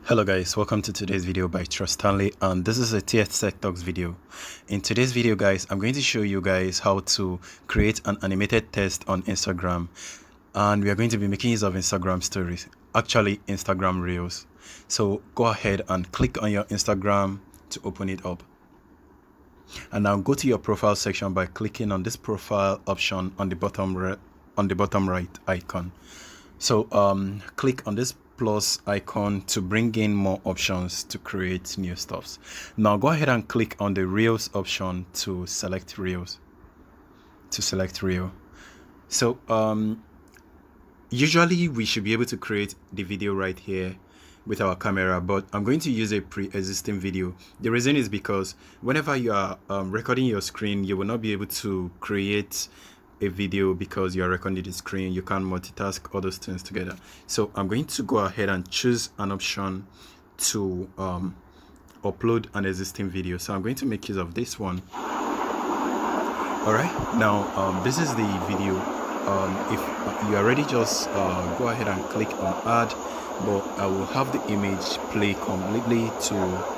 Hello guys, welcome to today's video by Trust Stanley, and this is a TS Tech Talks video. In today's video guys, I'm going to show you guys how to create an animated test on Instagram, and we are going to be making use of Instagram stories, actually Instagram Reels. So go ahead and click on your Instagram to open it up. And now go to your profile section by clicking on this profile option on the bottom right icon. So click on this plus icon to bring in more options to create new stuffs. Now go ahead and click on the Reels option to select Reels. So usually we should be able to create the video right here with our camera, but I'm going to use a pre-existing video. The reason is because whenever you are recording your screen, you will not be able to create a video because you are recording the screen. You can't multitask all those things together. So I'm going to go ahead and choose an option to upload an existing video. So I'm going to make use of this one. All right, now this is the video. If you are ready, just go ahead and click on add, but I will have the image play completely to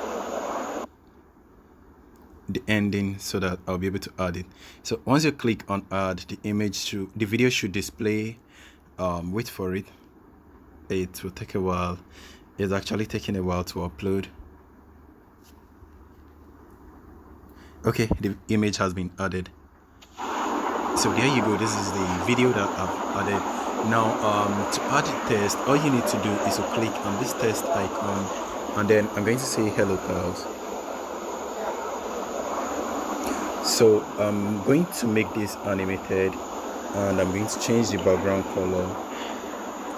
the ending so that I'll be able to add it. So once you click on add, the video should display. Wait for it. It will take a while. It's actually taking a while to upload. Okay, the image has been added. So there you go. This is the video that I've added. Now to add the test, all you need to do is to click on this test icon, and then I'm going to say hello cows. So I'm going to make this animated, and I'm going to change the background color,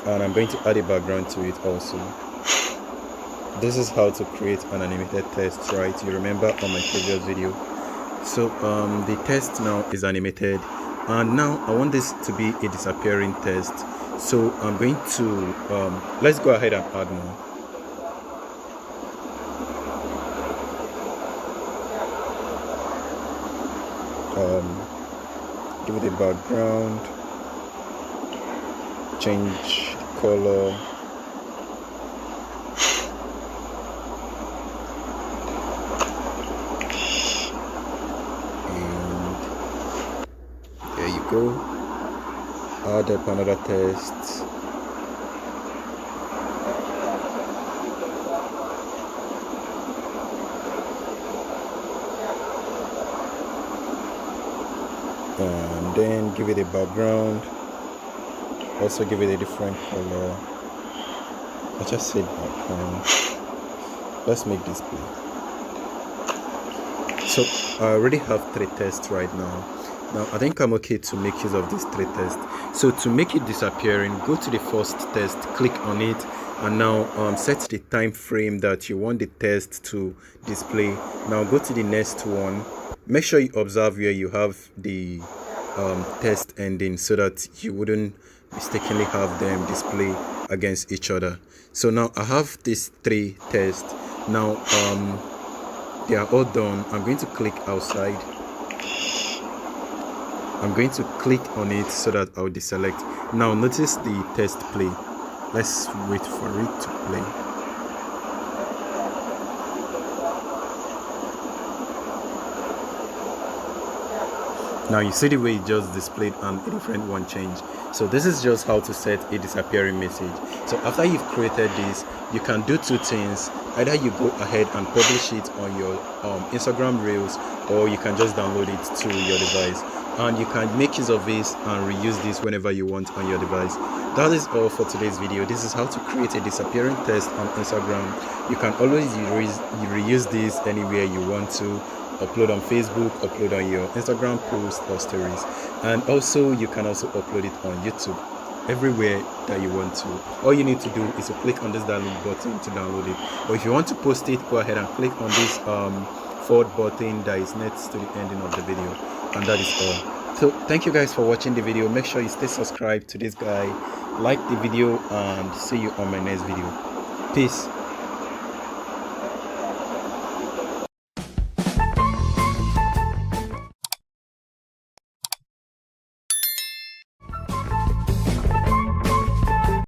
and I'm going to add a background to it also. This is how to create an animated test, right? You remember on my previous video. So the test now is animated, and now I want this to be a disappearing test. So I'm going to let's go ahead and add more. Give it a background, change the color, and there you go. Add up another test. And then give it a background, also give it a different color. I just said background. Let's make this blue. So I already have 3 tests right now. I think I'm okay to make use of these 3 tests. So to make it disappearing, go to the first test, click on it, and now set the time frame that you want the test to display. Now go to the next one. Make sure you observe where you have the test ending so that you wouldn't mistakenly have them display against each other. So now I have these 3 tests. Now they are all done. I'm going to click outside. I'm going to click on it so that I'll deselect. Now notice the test play. Let's wait for it to play. Now you see the way it just displayed and a different one changed. So this is just how to set a disappearing message. So after you've created this, you can do 2 things. Either you go ahead and publish it on your Instagram Reels, or you can just download it to your device, and you can make use of this and reuse this whenever you want on your device. That is all for today's video. This is how to create a disappearing test on Instagram. You can always reuse this anywhere you want to. Upload on Facebook, upload on your Instagram posts or stories, and also you can also upload it on YouTube, everywhere that you want to. All you need to do is to click on this download button to download it, or if you want to post it, go ahead and click on this forward button that is next to the ending of the video, and that is all. So thank you guys for watching the video. Make sure you stay subscribed to this guy, like the video, and see you on my next video. Peace.